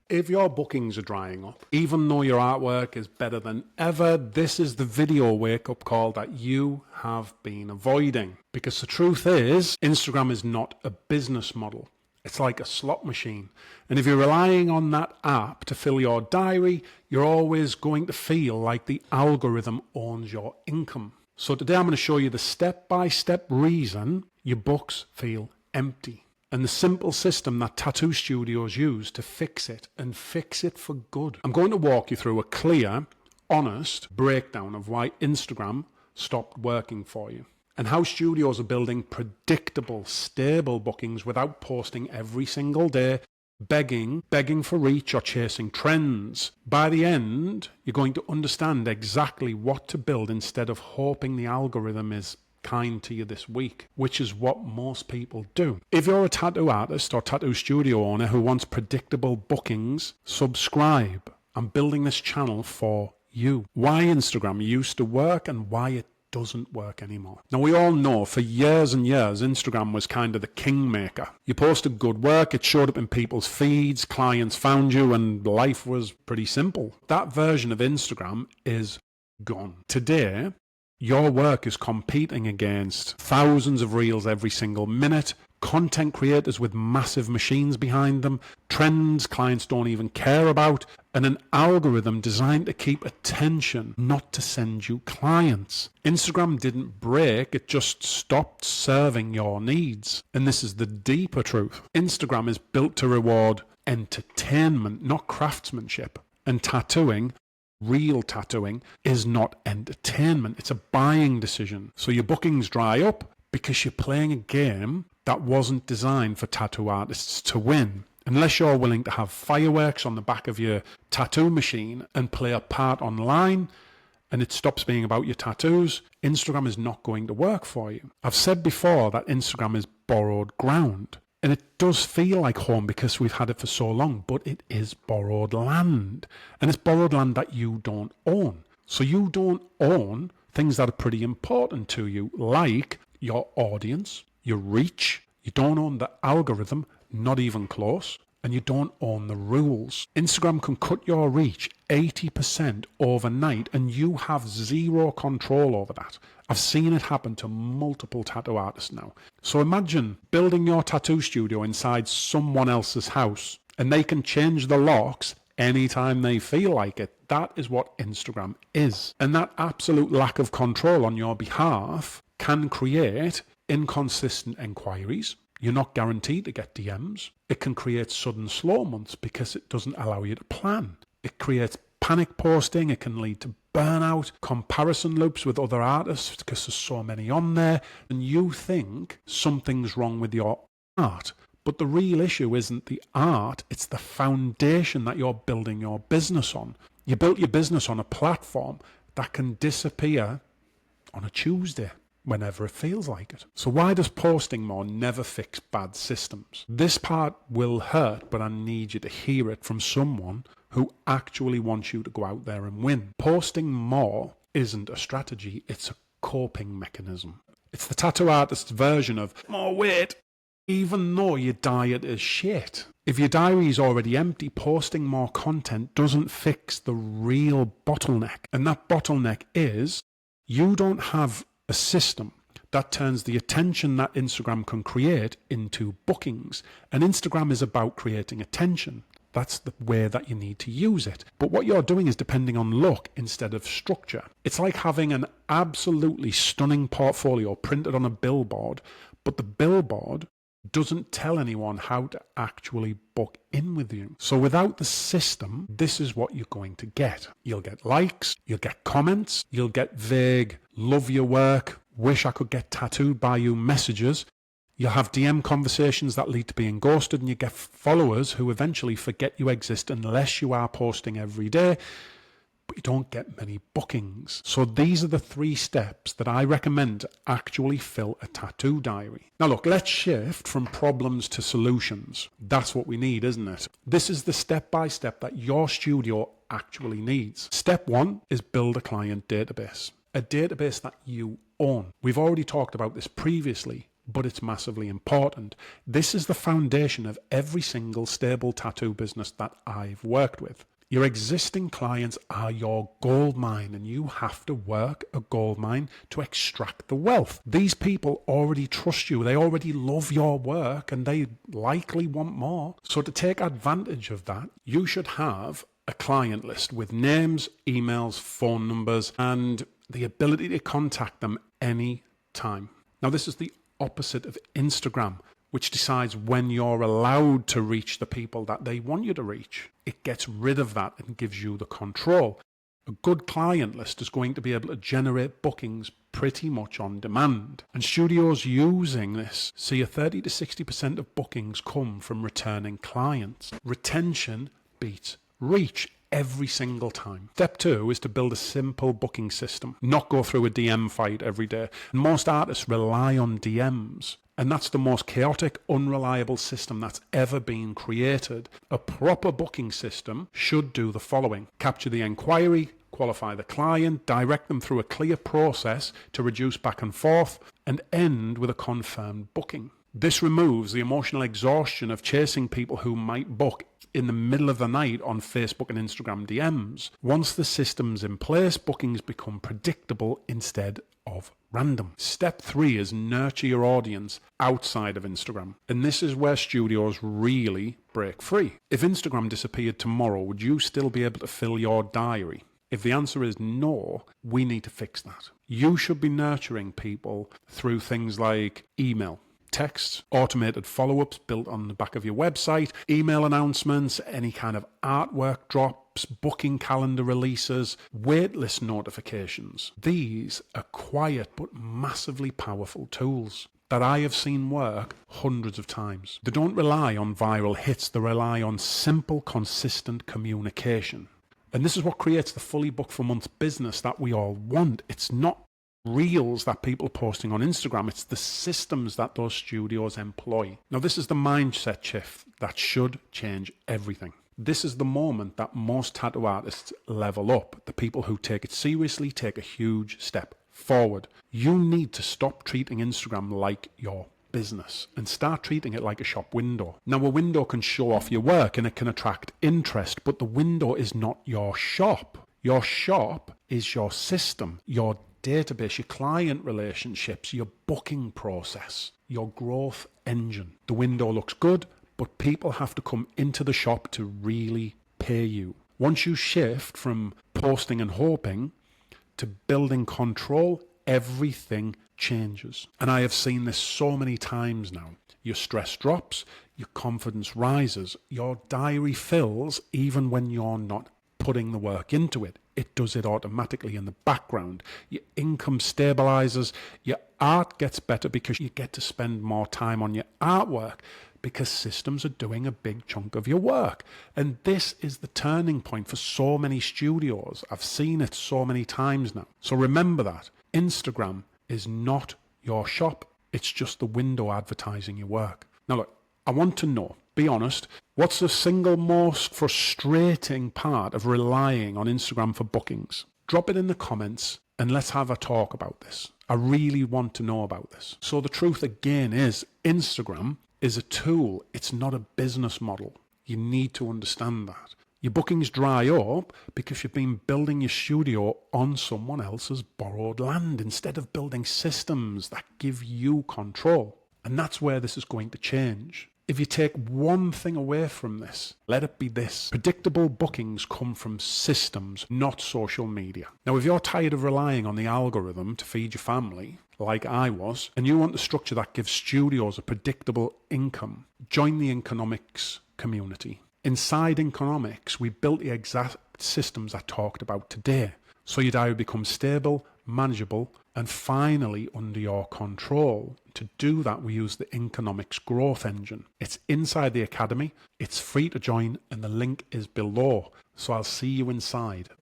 If your bookings are drying up, even though your artwork is better than ever, this is the video wake-up call that you have been avoiding. Because the truth is, Instagram is not a business model. It's like a slot machine. And if you're relying on that app to fill your diary, you're always going to feel like the algorithm owns your income. So today I'm going to show you the step-by-step reason your books feel empty. And the simple system that tattoo studios use to fix it, and fix it for good. I'm going to walk you through a clear, honest breakdown of why Instagram stopped working for you, and how studios are building predictable, stable bookings without posting every single day, begging for reach or chasing trends. By the end, you're going to understand exactly what to build instead of hoping the algorithm is kind to you this week, which is what most people do. If you're a tattoo artist or tattoo studio owner who wants predictable bookings, subscribe. I'm building this channel for you. Why Instagram used to work and why it doesn't work anymore. Now, we all know for years and years, Instagram was kind of the kingmaker. You posted good work, it showed up in people's feeds, clients found you, and life was pretty simple. That version of Instagram is gone. Today, your work is competing against thousands of reels every single minute, content creators with massive machines behind them, trends clients don't even care about, and an algorithm designed to keep attention, not to send you clients. Instagram didn't break, it just stopped serving your needs. And this is the deeper truth. Instagram is built to reward entertainment, not craftsmanship. And tattooing, real tattooing, is not entertainment. It's a buying decision. So your bookings dry up because you're playing a game that wasn't designed for tattoo artists to win. Unless you're willing to have fireworks on the back of your tattoo machine and play a part online, and it stops being about your tattoos, Instagram is not going to work for you. I've said before that Instagram is borrowed ground. And it does feel like home because we've had it for so long, but it is borrowed land. And it's borrowed land that you don't own. So you don't own things that are pretty important to you, like your audience, your reach. You don't own the algorithm, not even close. And you don't own the rules. Instagram can cut your reach 80% overnight, and you have zero control over that. I've seen it happen to multiple tattoo artists now. So imagine building your tattoo studio inside someone else's house, and they can change the locks anytime they feel like it. That is what Instagram is. And that absolute lack of control on your behalf can create inconsistent inquiries. You're not guaranteed to get DMs. It can create sudden slow months because it doesn't allow you to plan. It creates panic posting. It can lead to burnout, comparison loops with other artists because there's so many on there, and you think something's wrong with your art. But the real issue isn't the art, it's the foundation that you're building your business on. You built your business on a platform that can disappear on a Tuesday, whenever it feels like it. So why does posting more never fix bad systems? This part will hurt, but I need you to hear it from someone who actually wants you to go out there and win. Posting more isn't a strategy, it's a coping mechanism. It's the tattoo artist's version of more weight, even though your diet is shit. If your diary is already empty, posting more content doesn't fix the real bottleneck. And that bottleneck is you don't have a system that turns the attention that Instagram can create into bookings. And Instagram is about creating attention. That's the way that you need to use it. But what you're doing is depending on luck instead of structure. It's like having an absolutely stunning portfolio printed on a billboard, but the billboard doesn't tell anyone how to actually book in with you. So without the system, this is what you're going to get. You'll get likes, you'll get comments, you'll get vague, love your work, wish I could get tattooed by you messages. You'll have DM conversations that lead to being ghosted, and you get followers who eventually forget you exist unless you are posting every day, but you don't get many bookings. So these are the 3 steps that I recommend to actually fill a tattoo diary. Now look, let's shift from problems to solutions. That's what we need, isn't it? This is the step-by-step that your studio actually needs. Step 1 is build a client database. A database that you own. We've already talked about this previously. but it's massively important. This is the foundation of every single stable tattoo business that I've worked with. Your existing clients are your gold mine, and you have to work a gold mine to extract the wealth. These people already trust you. They already love your work, and they likely want more. So to take advantage of that, you should have a client list with names, emails, phone numbers, and the ability to contact them any time. Now, this is the opposite of Instagram, which decides when you're allowed to reach the people that they want you to reach. It gets rid of that and gives you the control. A good client list is going to be able to generate bookings pretty much on demand. And studios using this see a 30 to 60% of bookings come from returning clients. Retention beats reach every single time. Step 2 is to build a simple booking system, not go through a DM fight every day. And most artists rely on DMs. And that's the most chaotic, unreliable system that's ever been created. A proper booking system should do the following: capture the inquiry, qualify the client, direct them through a clear process to reduce back and forth, and end with a confirmed booking. This removes the emotional exhaustion of chasing people who might book in the middle of the night on Facebook and Instagram DMs. Once the system's in place, bookings become predictable instead of random. Step 3 is nurture your audience outside of Instagram. And this is where studios really break free. If Instagram disappeared tomorrow, would you still be able to fill your diary? If the answer is no, we need to fix that. You should be nurturing people through things like email, texts, automated follow-ups built on the back of your website, email announcements, any kind of artwork drops, booking calendar releases, waitlist notifications. These are quiet but massively powerful tools that I have seen work hundreds of times. They don't rely on viral hits, they rely on simple, consistent communication. And this is what creates the fully booked for months business that we all want. It's not reels that people are posting on Instagram. It's the systems that those studios employ. Now, this is the mindset shift that should change everything. This is the moment that most tattoo artists level up. The people who take it seriously take a huge step forward. You need to stop treating Instagram like your business and start treating it like a shop window. Now, a window can show off your work and it can attract interest, but the window is not your shop. Your shop is your system, your database, your client relationships, your booking process, your growth engine. The window looks good, but people have to come into the shop to really pay you. Once you shift from posting and hoping to building control, everything changes. And I have seen this so many times now. Your stress drops, your confidence rises, your diary fills even when you're not putting the work into it. It does it automatically in the background. Your income stabilizes, your art gets better because you get to spend more time on your artwork because systems are doing a big chunk of your work. And this is the turning point for so many studios. I've seen it so many times now. So remember that. Instagram is not your shop. It's just the window advertising your work. Now look, I want to know, be honest, what's the single most frustrating part of relying on Instagram for bookings? Drop it in the comments and let's have a talk about this. I really want to know about this. So the truth again is Instagram is a tool. It's not a business model. You need to understand that. Your bookings dry up because you've been building your studio on someone else's borrowed land instead of building systems that give you control. And that's where this is going to change. If you take one thing away from this, let it be this. Predictable bookings come from systems, not social media. Now, if you're tired of relying on the algorithm to feed your family, like I was, and you want a structure that gives studios a predictable income, join the Inkonomics community. Inside Inkonomics, we built the exact systems I talked about today. So your diary becomes stable, manageable, and finally under your control. To do that, we use the Inkonomics growth engine. It's inside the Academy, it's free to join, and the link is below. So I'll see you inside.